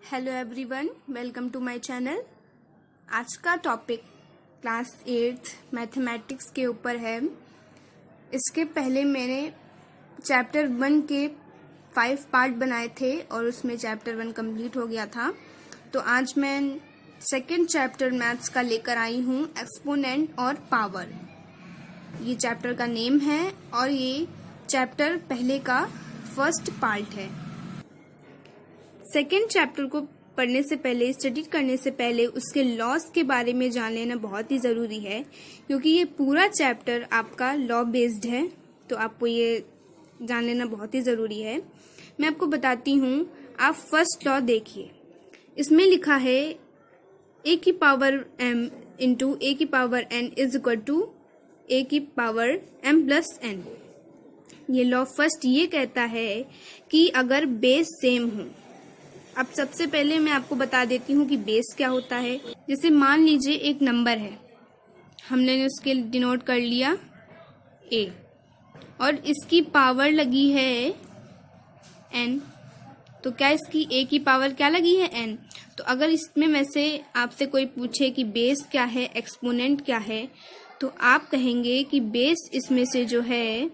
Hello everyone, welcome to my channel. आज का topic class 8 mathematics के ऊपर है। इसके पहले मैंने चैप्टर 1 के 5 पार्ट बनाए थे और उसमें चैप्टर 1 कंप्लीट हो गया था। तो आज मैं सेकंड चैप्टर मैथ्स का लेकर आई हूँ, एक्सपोनेंट और पावर। ये चैप्टर का नेम है और ये चैप्टर पहले का फर्स्ट पार्ट है। सेकेंड चैप्टर को पढ़ने से पहले, स्टडी करने से पहले उसके लॉस के बारे में जान लेना बहुत ही ज़रूरी है, क्योंकि ये पूरा चैप्टर आपका लॉ बेस्ड है। तो आपको ये जान लेना बहुत ही ज़रूरी है। मैं आपको बताती हूँ, आप फर्स्ट लॉ देखिए। इसमें लिखा है a की पावर m इंटू a की पावर n is equal to a की पावर m प्लस n। ये लॉ फर्स्ट ये कहता है कि अगर बेस सेम हो। अब सबसे पहले मैं आपको बता देती हूँ कि बेस क्या होता है। जैसे मान लीजिए एक नंबर है, हमने उसके डिनोट कर लिया a और इसकी पावर लगी है n। तो क्या इसकी a की पावर क्या लगी है n। तो अगर इसमें वैसे आपसे कोई पूछे कि बेस क्या है, एक्सपोनेंट क्या है, तो आप कहेंगे कि बेस इसमें से जो है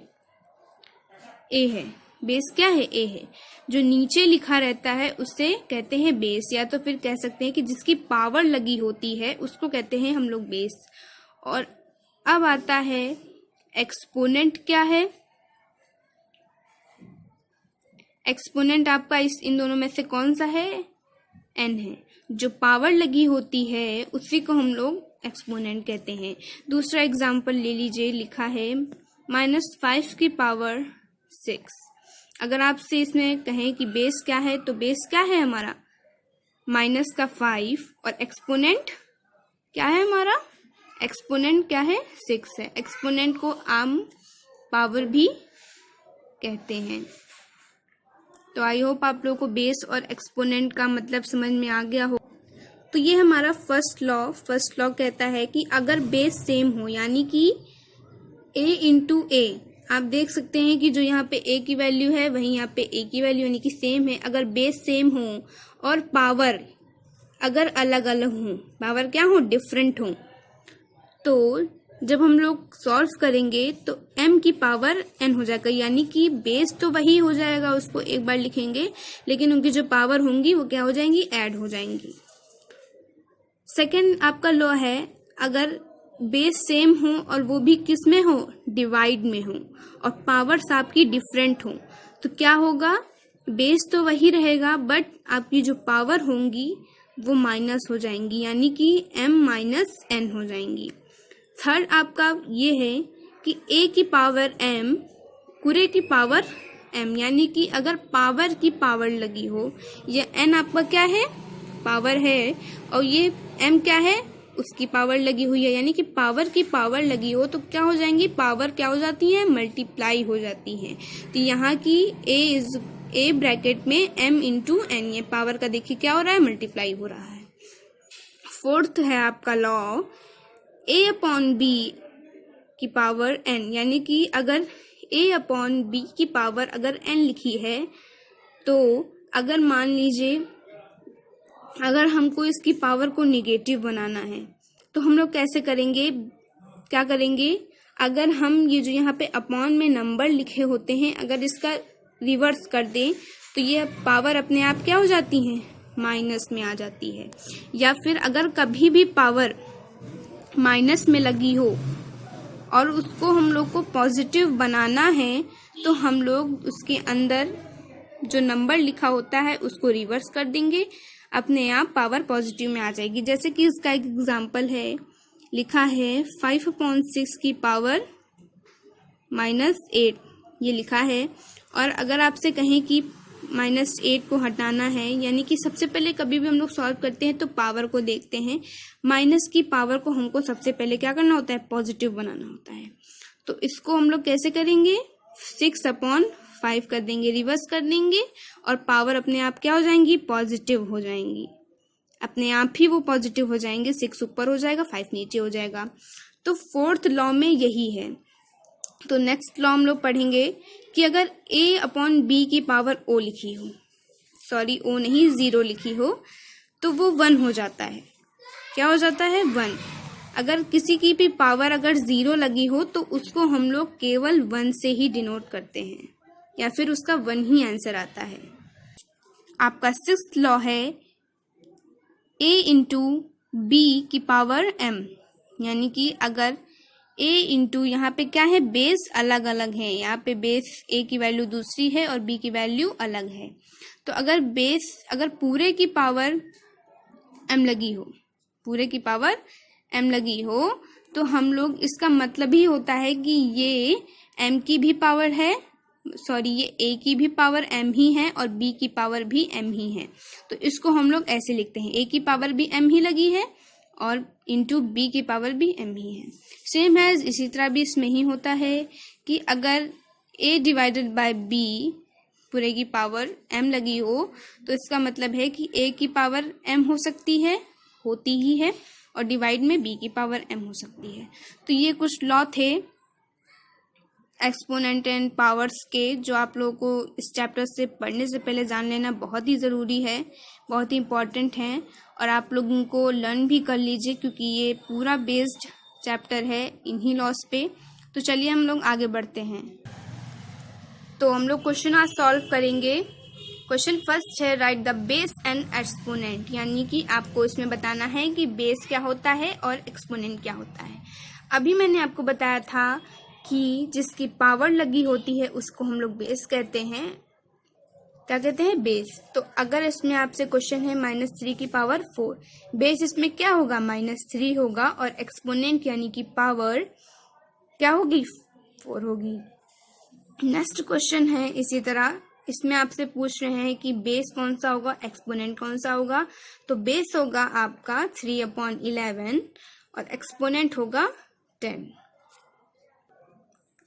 a है। बेस क्या है? a है। जो नीचे लिखा रहता है उससे कहते हैं बेस, या तो फिर कह सकते हैं कि जिसकी पावर लगी होती है उसको कहते हैं हम लोग बेस। और अब आता है एक्सपोनेंट क्या है। एक्सपोनेंट आपका इन दोनों में से कौन सा है? n है। जो पावर लगी होती है उसी को हम लोग एक्सपोनेंट कहते हैं। दूसरा एग्जाम्पल ले लीजिए, लिखा है -5 की पावर 6। अगर आपसे इसमें कहें कि बेस क्या है, तो बेस क्या है हमारा? -5। और एक्सपोनेंट क्या है हमारा? एक्सपोनेंट क्या है? 6 है। एक्सपोनेंट को आम पावर भी कहते हैं। तो आई होप आप लोगों को बेस और एक्सपोनेंट का मतलब समझ में आ गया हो। तो ये हमारा फर्स्ट लॉ कहता है कि अगर बेस सेम हो, यानी कि a इंटू a, आप देख सकते हैं कि जो यहाँ पे a की वैल्यू है वहीं यहाँ पे a की वैल्यू यानी कि सेम है। अगर बेस सेम हो और पावर अगर अलग अलग हो, पावर क्या हो? डिफरेंट हो, तो जब हम लोग सॉल्व करेंगे तो m की पावर n हो जाएगा, यानी कि बेस तो वही हो जाएगा, उसको एक बार लिखेंगे, लेकिन उनकी जो पावर होंगी वो क्या हो जाएंगी? ऐड हो जाएंगी। सेकेंड आपका लॉ है, अगर बेस सेम हो और वो भी किस में हो? डिवाइड में हो, और पावर्स आपकी डिफरेंट हो, तो क्या होगा? बेस तो वही रहेगा बट आपकी जो पावर होंगी वो माइनस हो जाएंगी, यानी कि m माइनस n हो जाएंगी। थर्ड आपका ये है कि a की पावर m पूरे की पावर m, यानी कि अगर पावर की पावर लगी हो, ये n आपका क्या है? पावर है, और ये m क्या है? उसकी पावर लगी हुई है, यानी कि पावर की पावर लगी हो तो क्या हो जाएंगी? पावर क्या हो जाती है? मल्टीप्लाई हो जाती है। तो यहाँ की a ब्रैकेट में m इंटू n, ये पावर का देखिए क्या हो रहा है? मल्टीप्लाई हो रहा है। फोर्थ है आपका लॉ, a अपॉन b की पावर n, यानी कि अगर a अपॉन b की पावर अगर n लिखी है, तो अगर मान लीजिए अगर हमको इसकी पावर को निगेटिव बनाना है तो हम लोग कैसे करेंगे? क्या करेंगे? अगर हम ये जो यहाँ पे अपॉन में नंबर लिखे होते हैं, अगर इसका रिवर्स कर दें तो ये पावर अपने आप क्या हो जाती है? माइनस में आ जाती है। या फिर अगर कभी भी पावर माइनस में लगी हो और उसको हम लोग को पॉजिटिव बनाना है, तो हम लोग उसके अंदर जो नंबर लिखा होता है उसको रिवर्स कर देंगे, अपने आप पावर पॉजिटिव में आ जाएगी। जैसे कि इसका एक एग्जाम्पल है, लिखा है 5/6 की पावर -8, ये लिखा है। और अगर आपसे कहें कि -8 को हटाना है, यानी कि सबसे पहले कभी भी हम लोग सॉल्व करते हैं तो पावर को देखते हैं। माइनस की पावर को हमको सबसे पहले क्या करना होता है? पॉजिटिव बनाना होता है। तो इसको हम लोग कैसे करेंगे? 6/5 कर देंगे, रिवर्स कर देंगे, और पावर अपने आप क्या हो जाएंगी? पॉजिटिव हो जाएंगी, अपने आप ही वो पॉजिटिव हो जाएंगे। 6 ऊपर हो जाएगा, 5 नीचे हो जाएगा। तो फोर्थ लॉ में यही है। तो नेक्स्ट लॉ हम लोग पढ़ेंगे कि अगर a अपॉन b की पावर o लिखी हो, सॉरी ओ नहीं 0 लिखी हो तो वो 1 हो जाता है। क्या हो जाता है? 1। अगर किसी की भी पावर अगर 0 लगी हो तो उसको हम लोग केवल 1 से ही डिनोट करते हैं या फिर उसका 1 ही आंसर आता है। आपका 6th लॉ है a इंटू बी की पावर m, यानी कि अगर a इंटू यहाँ पे क्या है, बेस अलग अलग है, यहाँ पे बेस a की वैल्यू दूसरी है और b की वैल्यू अलग है। तो अगर पूरे की पावर m लगी हो, पूरे की पावर m लगी हो तो हम लोग, इसका मतलब ही होता है कि ये m की भी पावर है, सॉरी ये a की भी पावर m ही है और b की पावर भी m ही है। तो इसको हम लोग ऐसे लिखते हैं, a की पावर भी m ही लगी है और इंटू b की पावर भी m ही है। सेम है, इसी तरह भी इसमें ही होता है कि अगर a डिवाइडेड बाय b पूरे की पावर m लगी हो तो इसका मतलब है कि a की पावर m हो सकती है, होती ही है, और डिवाइड में b की पावर m हो सकती है। तो ये कुछ लॉ थे एक्सपोनेंट एंड पावर्स के, जो आप लोगों को इस चैप्टर से पढ़ने से पहले जान लेना बहुत ही ज़रूरी है, बहुत ही इम्पॉर्टेंट हैं, और आप लोगों को लर्न भी कर लीजिए क्योंकि ये पूरा बेस्ड चैप्टर है इन्हीं लॉस पे। तो चलिए हम लोग आगे बढ़ते हैं। तो हम लोग क्वेश्चन आज सॉल्व करेंगे। क्वेश्चन फर्स्ट है right the base and exponent, यानी कि आपको इसमें बताना है कि बेस क्या होता है और एक्सपोनेंट क्या होता है। अभी मैंने आपको बताया था कि जिसकी पावर लगी होती है उसको हम लोग बेस कहते हैं। क्या कहते हैं? बेस। तो अगर इसमें आपसे क्वेश्चन है -3 की पावर 4, बेस इसमें क्या होगा? -3 होगा, और एक्सपोनेंट यानी कि पावर क्या होगी? 4 होगी। नेक्स्ट क्वेश्चन है इसी तरह, इसमें आपसे पूछ रहे हैं कि बेस कौन सा होगा, एक्सपोनेंट कौन सा होगा। तो बेस होगा आपका 3/11 और एक्सपोनेंट होगा 10।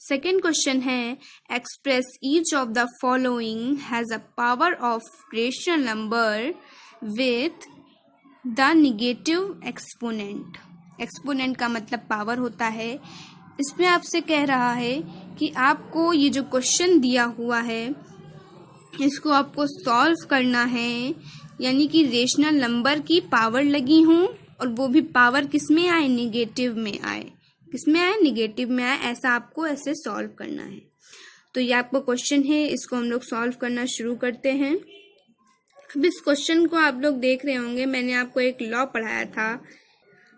सेकेंड क्वेश्चन है express each of the following has a power of rational number with the negative exponent. Exponent का मतलब पावर होता है। इसमें आपसे कह रहा है कि आपको ये जो क्वेश्चन दिया हुआ है इसको आपको सॉल्व करना है, यानी कि रेशनल नंबर की पावर लगी हों और वो भी पावर किस में आए? निगेटिव में आए। किसमें आए? निगेटिव में आए। ऐसा आपको ऐसे सॉल्व करना है। तो ये आपका क्वेश्चन है, इसको हम लोग सॉल्व करना शुरू करते हैं। अब इस क्वेश्चन को आप लोग देख रहे होंगे, मैंने आपको एक लॉ पढ़ाया था,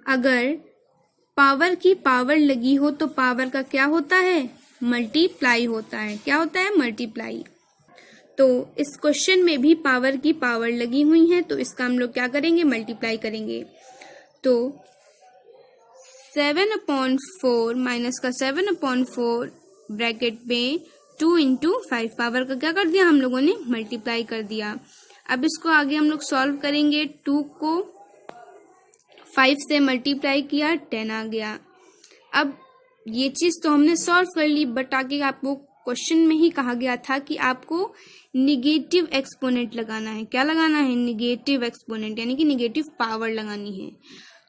अगर पावर की पावर लगी हो तो पावर का क्या होता है? मल्टीप्लाई होता है। क्या होता है? मल्टीप्लाई। तो इस क्वेश्चन में भी पावर की पावर लगी हुई है तो इसका हम लोग क्या करेंगे? मल्टीप्लाई करेंगे। तो 7/4 माइनस का 7/4 ब्रैकेट में 2 इंटू 5, पावर का क्या कर दिया हम लोगों ने? मल्टीप्लाई कर दिया। अब इसको आगे हम लोग सॉल्व करेंगे। 2 को 5 से मल्टीप्लाई किया, 10 आ गया। अब ये चीज़ तो हमने सॉल्व कर ली, बट आगे आपको क्वेश्चन में ही कहा गया था कि आपको निगेटिव एक्सपोनेंट लगाना है। क्या लगाना है? निगेटिव एक्सपोनेंट, यानी कि निगेटिव पावर लगानी है।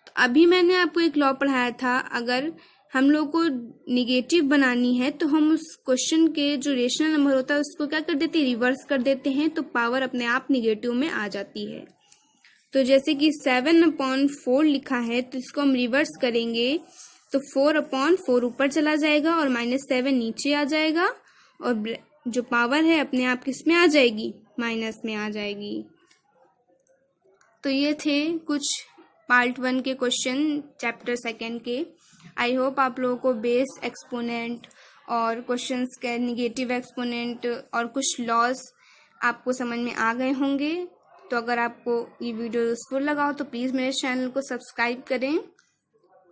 तो अभी मैंने आपको एक लॉ पढ़ाया था, अगर हम लोग को निगेटिव बनानी है तो हम उस क्वेश्चन के जो रेशनल नंबर होता है उसको क्या कर देते हैं? रिवर्स कर देते हैं, तो पावर अपने आप निगेटिव में आ जाती है। तो जैसे कि 7/4 लिखा है तो इसको हम रिवर्स करेंगे तो 4/4 ऊपर चला जाएगा और -7 नीचे आ जाएगा, और जो पावर है अपने आप किस में आ जाएगी? माइनस में आ जाएगी। तो ये थे कुछ पार्ट 1 के क्वेश्चन चैप्टर 2 के। आई होप आप लोगों को बेस, एक्सपोनेंट और क्वेश्चंस के निगेटिव एक्सपोनेंट और कुछ लॉज आपको समझ में आ गए होंगे। तो अगर आपको ये वीडियो यूजफुल लगा हो तो प्लीज़ मेरे चैनल को सब्सक्राइब करें,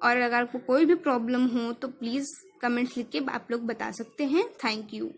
और अगर आपको कोई भी प्रॉब्लम हो तो प्लीज़ कमेंट्स लिख के आप लोग बता सकते हैं। Thank you.